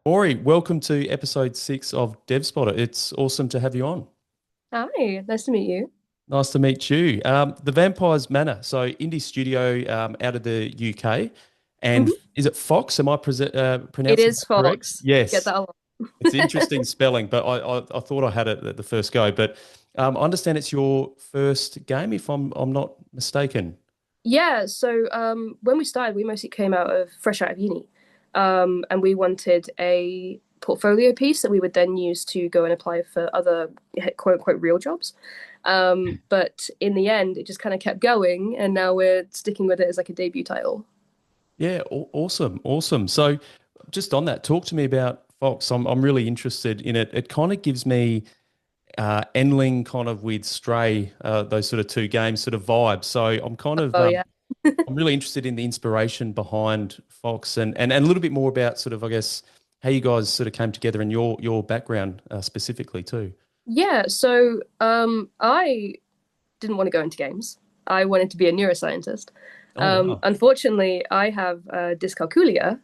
Ori, welcome to episode 6 of Devspotter. It's awesome to have you on. Hi, nice to meet you. Nice to meet you. The Vampires Manor, so indie studio out of the UK. And Mhm. is it Fox? Am I It pronouncing is that correct? Fox. Get Yes. that a lot. It's interesting spelling, but I thought I had it at the first go. But I understand it's your first game, if I'm not mistaken. Yeah, so when we started, we mostly came out of fresh out of uni. And we wanted a portfolio piece that we would then use to go and apply for other quote unquote real jobs. But in the end, it just kind of kept going, and now we're sticking with it as like a debut title. Yeah, awesome, awesome. So, just on that, talk to me about Fox. I'm really interested in it. It kind of gives me Endling kind of with Stray, those sort of two games sort of vibes. So I'm kind of Oh yeah. I'm really interested in the inspiration behind Fox and a little bit more about sort of I guess how you guys sort of came together and your background specifically too. Yeah, so I didn't want to go into games. I wanted to be a neuroscientist. Oh wow. Unfortunately, I have dyscalculia,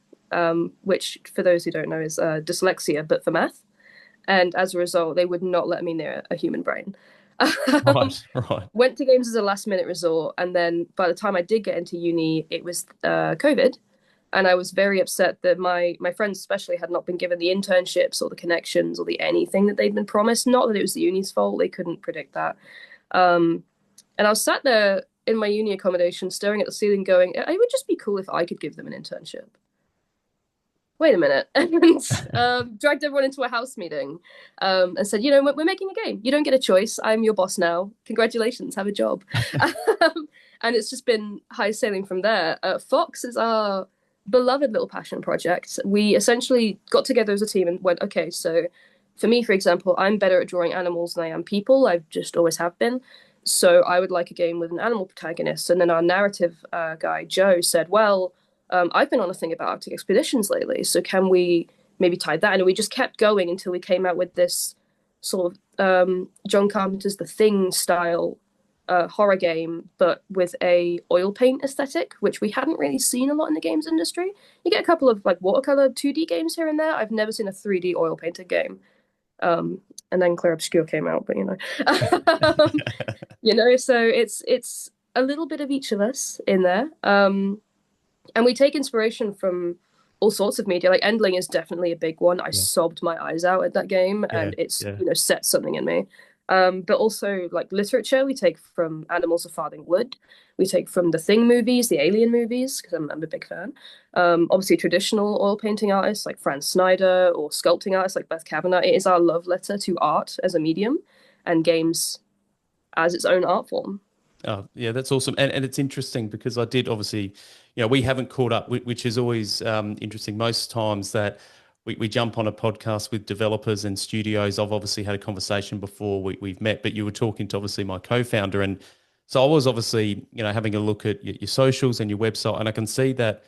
which, for those who don't know, is dyslexia, but for math. And as a result, they would not let me near a human brain. Um, Right, right. Went to games as a last minute resort. And then by the time I did get into uni, it was COVID. And I was very upset that my friends especially had not been given the internships or the connections or the anything that they'd been promised. Not that it was the uni's fault, they couldn't predict that. Um, and I was sat there in my uni accommodation staring at the ceiling going, it would just be cool if I could give them an internship. Wait a minute. And dragged everyone into a house meeting and said, we're making a game. You don't get a choice. I'm your boss now. Congratulations, have a job. And it's just been high sailing from there. Fox is our beloved little passion project. We essentially got together as a team and went, okay, so for me, for example, I'm better at drawing animals than I am people. I've just always have been. So I would like a game with an animal protagonist. And then our narrative guy, Joe, said, well, I've been on a thing about Arctic expeditions lately. So can we maybe tie that in? And we just kept going until we came out with this sort of John Carpenter's The Thing style horror game, but with a oil paint aesthetic, which we hadn't really seen a lot in the games industry. You get a couple of like watercolor 2D games here and there. I've never seen a 3D oil painted game. Um, and then Clair Obscur came out, but um, so it's a little bit of each of us in there. And we take inspiration from all sorts of media. Like Endling is definitely a big one. I Yeah, sobbed my eyes out at that game, yeah, and it's yeah. set something in me. But also like literature, we take from Animals of Farthing Wood. We take from the Thing movies, the Alien movies, because I'm a big fan. Obviously, traditional oil painting artists like Franz Snyder or sculpting artists like Beth Kavanagh. It is our love letter to art as a medium and games as its own art form. Oh, yeah, that's awesome. And it's interesting because I did obviously, we haven't caught up, which is always interesting. Most times that we jump on a podcast with developers and studios, I've obviously had a conversation before we've met, but you were talking to obviously my co-founder. And so I was obviously, having a look at your socials and your website, and I can see that,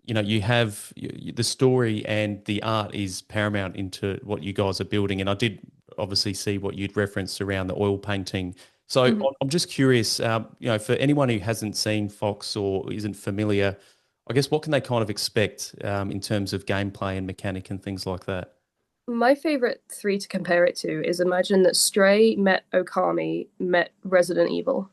you have the story and the art is paramount into what you guys are building. And I did obviously see what you'd referenced around the oil painting. So Mhm. I'm just curious, for anyone who hasn't seen Fox or isn't familiar, I guess what can they kind of expect in terms of gameplay and mechanic and things like that? My favorite three to compare it to is imagine that Stray met Okami met Resident Evil,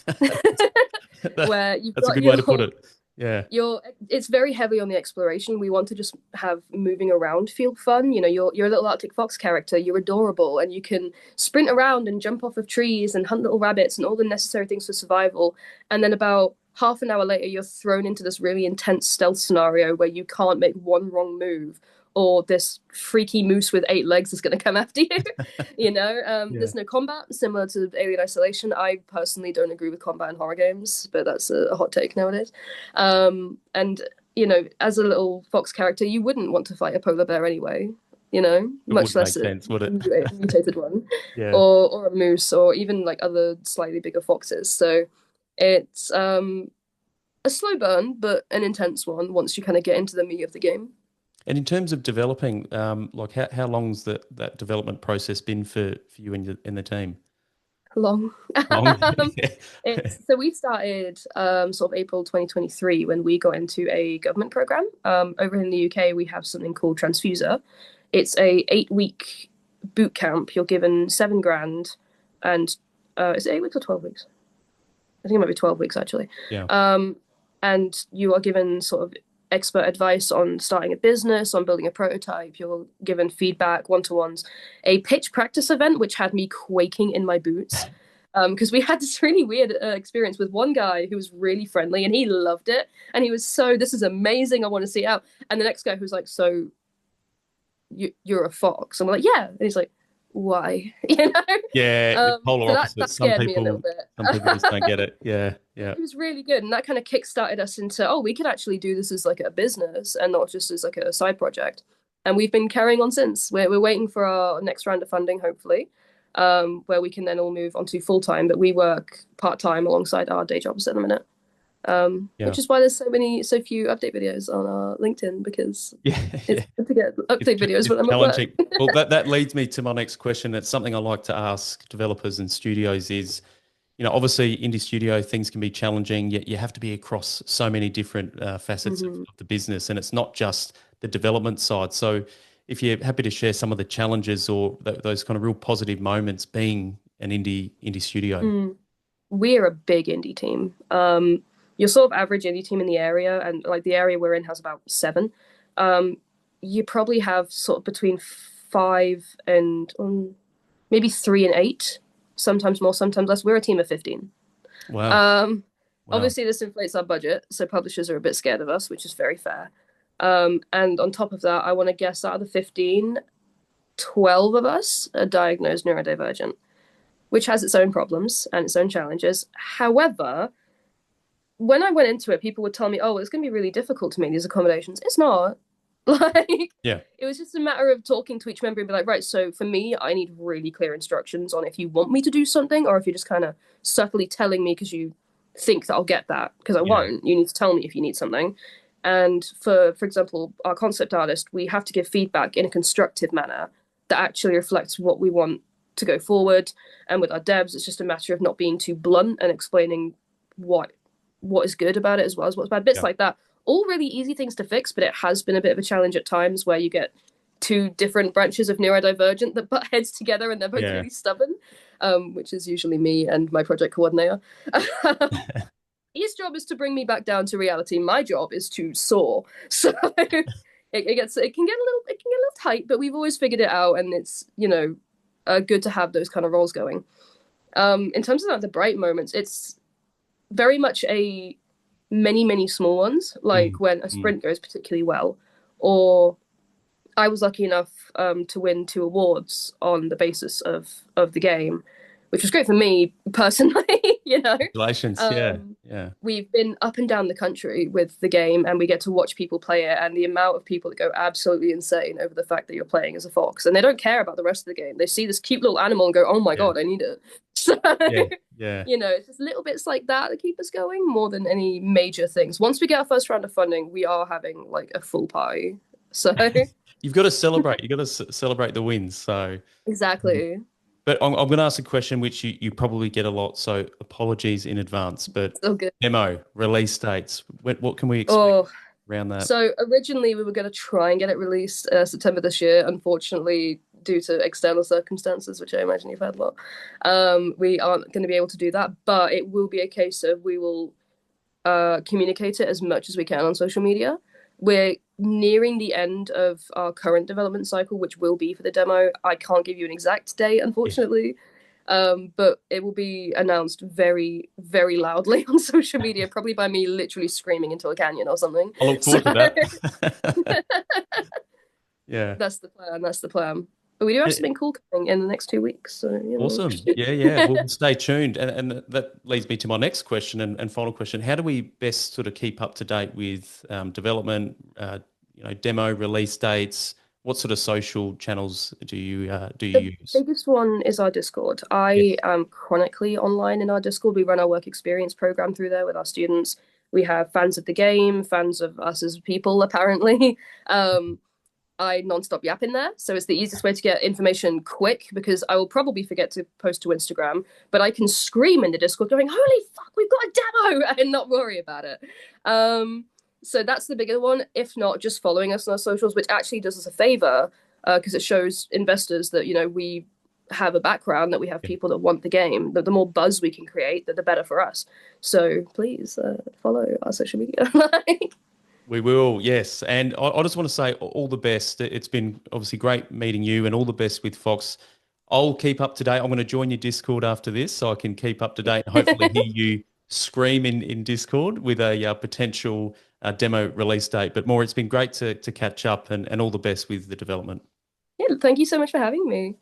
That- where you've That's a got good way to put it. Yeah. your it's very heavy on the exploration. We want to just have moving around feel fun. You're a little Arctic Fox character. You're adorable, and you can sprint around and jump off of trees and hunt little rabbits and all the necessary things for survival. And then about half an hour later, you're thrown into this really intense stealth scenario where you can't make one wrong move, or this freaky moose with 8 legs is going to come after you. Yeah. There's no combat, similar to Alien Isolation. I personally don't agree with combat in horror games, but that's a hot take nowadays. And as a little fox character, you wouldn't want to fight a polar bear anyway. It Much wouldn't less make a sense, would it? mutated one, Yeah. or a moose, or even like other slightly bigger foxes. So it's a slow burn, but an intense one once you kind of get into the meat of the game. And in terms of developing, like how long's that development process been for you and the team? long. Long. Um, it's so we started sort of April 2023 when we got into a government program. Over in the UK, we have something called Transfuser. It's a 8-week boot camp. You're given 7 grand, and is it 8 weeks or 12 weeks? I think it might be 12 weeks actually. Yeah. And you are given sort of expert advice on starting a business, on building a prototype. You're given feedback, one-to-ones, a pitch practice event, which had me quaking in my boots. Because we had this really weird experience with one guy who was really friendly and he loved it. And he was so, this is amazing. I want to see it out. And the next guy who was like, so you're a fox? And we're like, yeah. And he's like, why? Yeah, polar So opposites. that scared me a little bit. Some people just don't get it. Yeah, yeah. It was really good, and that kind of kick-started us into, oh, we could actually do this as like a business and not just as like a side project. And we've been carrying on since. We're waiting for our next round of funding, hopefully, where we can then all move on to full-time. But we work part-time alongside our day jobs at the minute. Which is why there's so few update videos on our LinkedIn, because it's good to get update videos when I'm at work. Well, that leads me to my next question. It's something I like to ask developers and studios is, obviously indie studio things can be challenging, yet you have to be across so many different facets of the business, and it's not just the development side. So if you're happy to share some of the challenges or those kind of real positive moments being an indie studio. We're a big indie team. Your sort of average indie team in the area, and like the area we're in has about 7. You probably have sort of between 5 and maybe 3 and 8, sometimes more, sometimes less. We're a team of 15. Wow. Obviously this inflates our budget, so publishers are a bit scared of us, which is very fair. And on top of that, I want to guess out of the 15, 12 of us are diagnosed neurodivergent, which has its own problems and its own challenges. However, when I went into it, people would tell me, oh, it's going to be really difficult to make these accommodations. It's not. It was just a matter of talking to each member and be like, right, so for me, I need really clear instructions on if you want me to do something or if you're just kind of subtly telling me because you think that I'll get that, because I won't. You need to tell me if you need something. And for example, our concept artist, we have to give feedback in a constructive manner that actually reflects what we want to go forward. And with our devs, it's just a matter of not being too blunt and explaining what is good about it as well as what's bad. Bits like that. All really easy things to fix, but it has been a bit of a challenge at times where you get 2 different branches of neurodivergent that butt heads together and they're both really stubborn, which is usually me and my project coordinator. His job is to bring me back down to reality. My job is to soar. So it can get a little tight, but we've always figured it out, and it's good to have those kind of roles going. In terms of the bright moments, it's very much a many small ones, like when a sprint goes particularly well, or I was lucky enough to win 2 awards on the basis of the game, which was great for me personally. Congratulations. Yeah. We've been up and down the country with the game, and we get to watch people play it, and the amount of people that go absolutely insane over the fact that you're playing as a fox, and they don't care about the rest of the game. They see this cute little animal and go, oh my god, I need it. So it's just little bits like that keep us going more than any major things. Once we get our first round of funding, we are having like a full party. So you've got to celebrate. You've got to celebrate the wins. So exactly. But I'm going to ask a question which you probably get a lot, so apologies in advance. But demo, release dates, what can we expect around that? So originally we were going to try and get it released September this year. Unfortunately, due to external circumstances, which I imagine you've had a lot, we aren't going to be able to do that. But it will be a case of we will communicate it as much as we can on social media. We're nearing the end of our current development cycle, which will be for the demo. I can't give you an exact date, unfortunately, but it will be announced very, very loudly on social media, probably by me literally screaming into a canyon or something. I look forward to that. Yeah. That's the plan. But we do have something cool coming in the next 2 weeks. So, Awesome. Yeah. We'll stay tuned. And that leads me to my next question and final question. How do we best sort of keep up to date with development, demo release dates? What sort of social channels do you use? The biggest one is our Discord. I am chronically online in our Discord. We run our work experience program through there with our students. We have fans of the game, fans of us as people, apparently. I nonstop yap in there. So it's the easiest way to get information quick because I will probably forget to post to Instagram, but I can scream in the Discord going, holy fuck, we've got a demo and not worry about it. So that's the bigger one. If not, just following us on our socials, which actually does us a favor because it shows investors that, we have a background, that we have people that want the game, that the more buzz we can create, the better for us. So please follow our social media. We will, yes. And I just want to say all the best. It's been obviously great meeting you, and all the best with Fox. I'll keep up to date. I'm going to join your Discord after this so I can keep up to date and hopefully hear you scream in Discord with a potential demo release date. But more, it's been great to catch up, and all the best with the development. Yeah, thank you so much for having me.